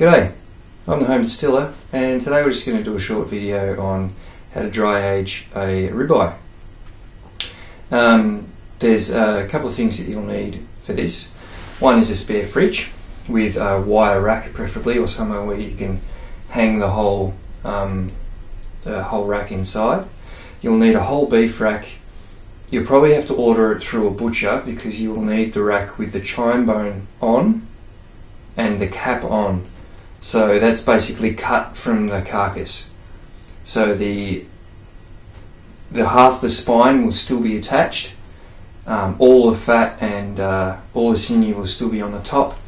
G'day, I'm the home distiller, and today we're just going to do a short video on how to dry age a ribeye. There's a couple of things that you'll need for this. One is a spare fridge with a wire rack preferably, or somewhere where you can hang the whole rack inside. You'll need a whole beef rack. You'll probably have to order it through a butcher because you will need the rack with the chime bone on and the cap on. So that's basically cut from the carcass. So the half the spine will still be attached. All the fat and all the sinew will still be on the top.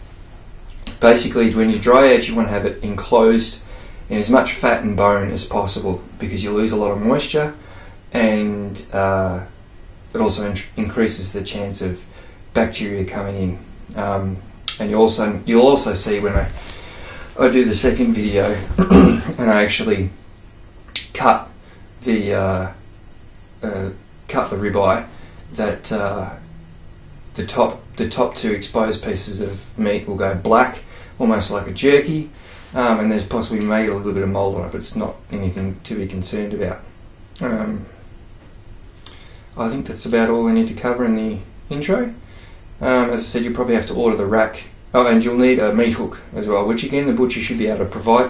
Basically, when you dry age, you want to have it enclosed in as much fat and bone as possible because you lose a lot of moisture, and it also increases the chance of bacteria coming in. And you'll also see when I do the second video and I actually cut the ribeye, that the top two exposed pieces of meat will go black, almost like a jerky, and there's possibly maybe a little bit of mould on it, but it's not anything to be concerned about. I think that's about all I need to cover in the intro. As I said, you'll probably have to order the rack. Oh, and you'll need a meat hook as well, which again the butcher should be able to provide.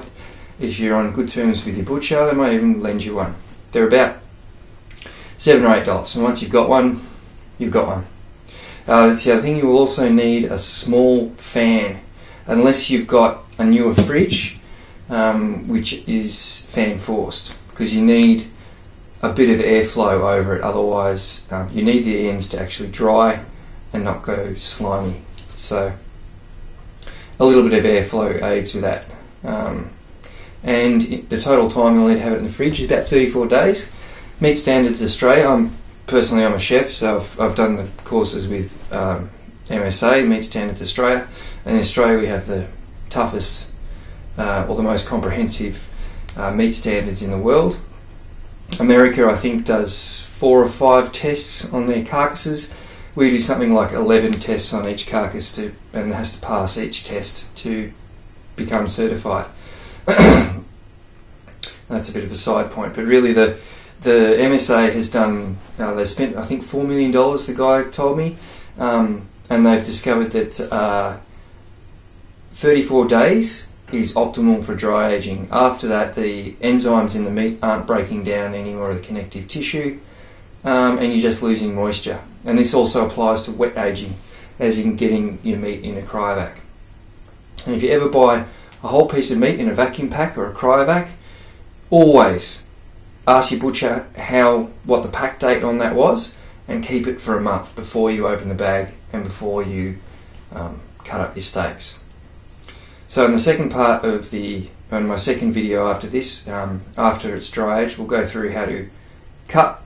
If you're on good terms with your butcher, they might even lend you one. They're about $7 or $8, and once you've got one, you've got one. That's the other thing. You will also need a small fan, unless you've got a newer fridge, which is fan forced, because you need a bit of airflow over it. Otherwise, you need the ends to actually dry and not go slimy. So a little bit of airflow aids with that. And the total time you'll need to have it in the fridge is about 34 days. Meat Standards Australia, I'm a chef, so I've done the courses with MSA, Meat Standards Australia. And in Australia we have the toughest or the most comprehensive meat standards in the world. America, I think, does 4 or 5 tests on their carcasses. We do something like 11 tests on each carcass, and it has to pass each test to become certified. That's a bit of a side point, but really the MSA has done, they spent I think $4 million, the guy told me, and they've discovered that 34 days is optimal for dry aging. After that, the enzymes in the meat aren't breaking down any more of the connective tissue, and you're just losing moisture. And this also applies to wet aging, as in getting your meat in a cryovac. And if you ever buy a whole piece of meat in a vacuum pack or a cryovac, always ask your butcher what the pack date on that was, and keep it for a month before you open the bag and before you cut up your steaks. So in the second part of on my second video after this, after it's dry aged, we'll go through how to cut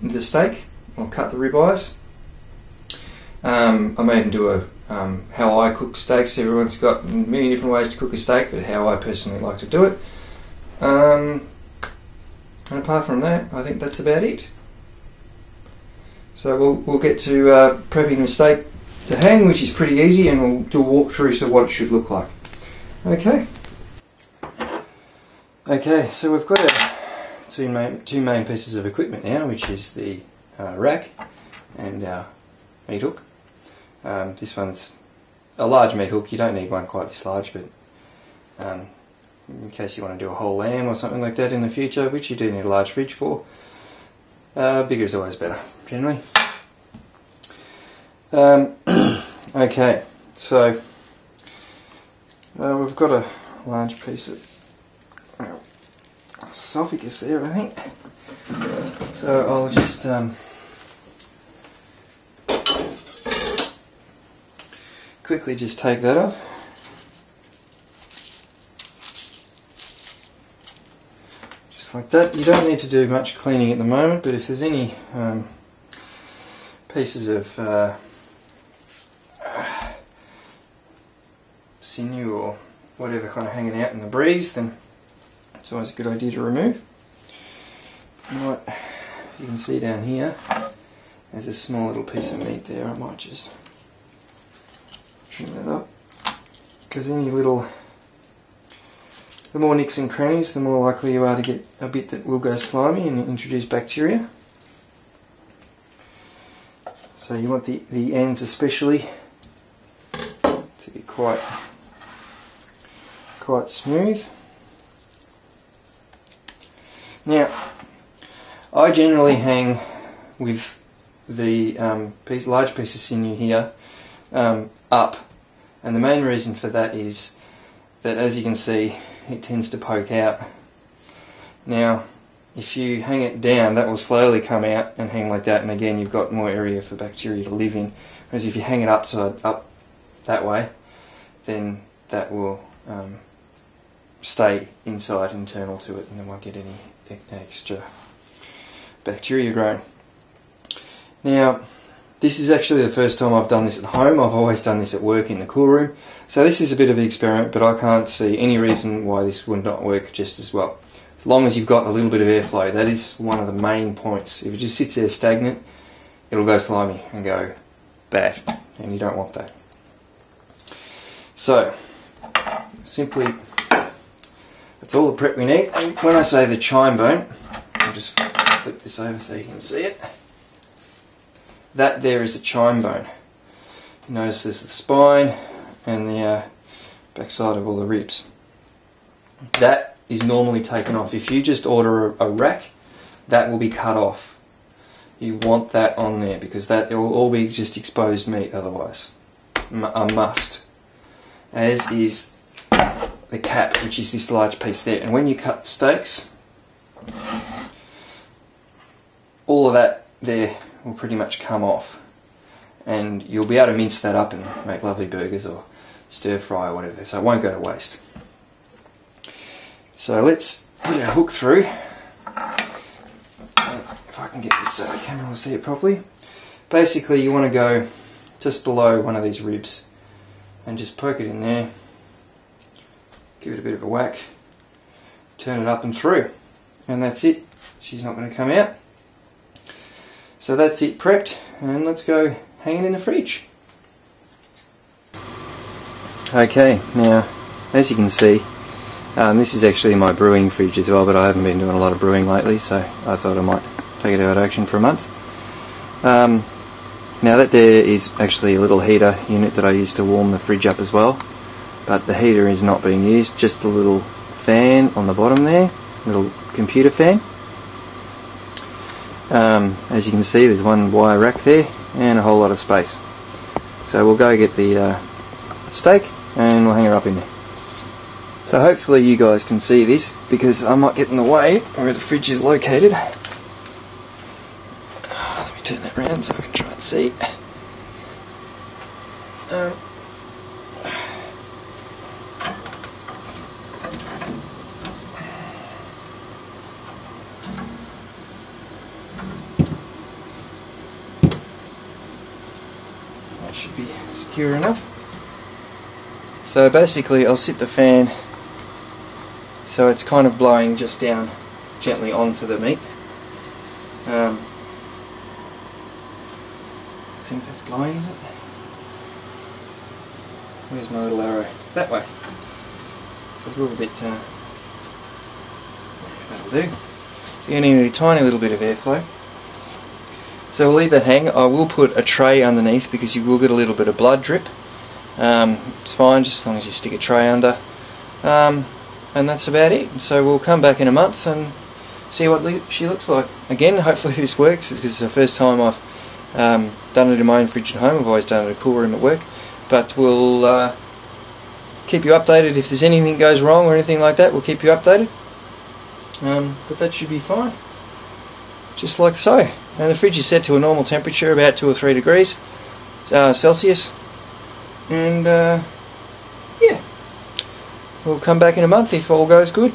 the steak or cut the ribeyes. I may even do how I cook steaks. Everyone's got many different ways to cook a steak, but how I personally like to do it. And apart from that, I think that's about it. So we'll get to prepping the steak to hang, which is pretty easy, and we'll do a walkthrough of what it should look like. Okay, so we've got two main pieces of equipment now, which is the rack and our meat hook. This one's a large meat hook. You don't need one quite this large, but in case you want to do a whole lamb or something like that in the future, which you do need a large fridge for, bigger is always better, generally. Okay, so we've got a large piece of esophagus there, I think. So I'll just quickly just take that off. Just like that. You don't need to do much cleaning at the moment, but if there's any pieces of sinew or whatever kind of hanging out in the breeze, then it's always a good idea to remove. Right, you can see down here there's a small little piece of meat there. I might just trim that up, because any little The more nicks and crannies, the more likely you are to get a bit that will go slimy and introduce bacteria. So you want the ends especially to be quite smooth. Now, I generally hang with the large piece of sinew here up, and the main reason for that is that, as you can see, it tends to poke out. Now, if you hang it down, that will slowly come out and hang like that, and again you've got more area for bacteria to live in. Whereas if you hang it up that way, then that will stay inside, internal to it, and there won't get any extra bacteria growing. Now, this is actually the first time I've done this at home. I've always done this at work in the cool room. So this is a bit of an experiment, but I can't see any reason why this would not work just as well. As long as you've got a little bit of airflow, that is one of the main points. If it just sits there stagnant, it'll go slimy and go bad, and you don't want that. So, simply, that's all the prep we need. And when I say the chime bone, I'll just flip this over so you can see it. That there is a chime bone. You notice there's the spine and the backside of all the ribs. That is normally taken off. If you just order a rack, that will be cut off. You want that on there because that it will all be just exposed meat otherwise. A must. As is the cap, which is this large piece there. And when you cut steaks, all of that there will pretty much come off, and you'll be able to mince that up and make lovely burgers or stir fry or whatever, so it won't go to waste. So let's put our hook through. If I can get this so the camera will see it properly. Basically you want to go just below one of these ribs and just poke it in there, give it a bit of a whack, turn it up and through, and that's it. She's not going to come out. So that's it prepped, and let's go hang it in the fridge. Okay, now as you can see, this is actually my brewing fridge as well, but I haven't been doing a lot of brewing lately, so I thought I might take it out of action for a month. Now that there is actually a little heater unit that I use to warm the fridge up as well, but the heater is not being used, just the little fan on the bottom there, little computer fan. As you can see, there's one wire rack there and a whole lot of space. So we'll go get the steak and we'll hang her up in there. So hopefully you guys can see this, because I might get in the way where the fridge is located. Let me turn that around so I can try and see. That should be secure enough. So basically I'll sit the fan so it's kind of blowing just down gently onto the meat. I think that's blowing, is it? Where's my little arrow? That way. It's a little bit, that'll do. You're going to need a tiny little bit of airflow. So we'll leave that hang. I will put a tray underneath because you will get a little bit of blood drip. It's fine just as long as you stick a tray under. And that's about it. So we'll come back in a month and see what she looks like. Again, hopefully this works, because it's the first time I've done it in my own fridge at home. I've always done it in a cool room at work. But we'll keep you updated if there's anything goes wrong or anything like that. We'll keep you updated. But that should be fine. Just like so. And the fridge is set to a normal temperature, about 2 or 3 degrees Celsius. And yeah, we'll come back in a month if all goes good.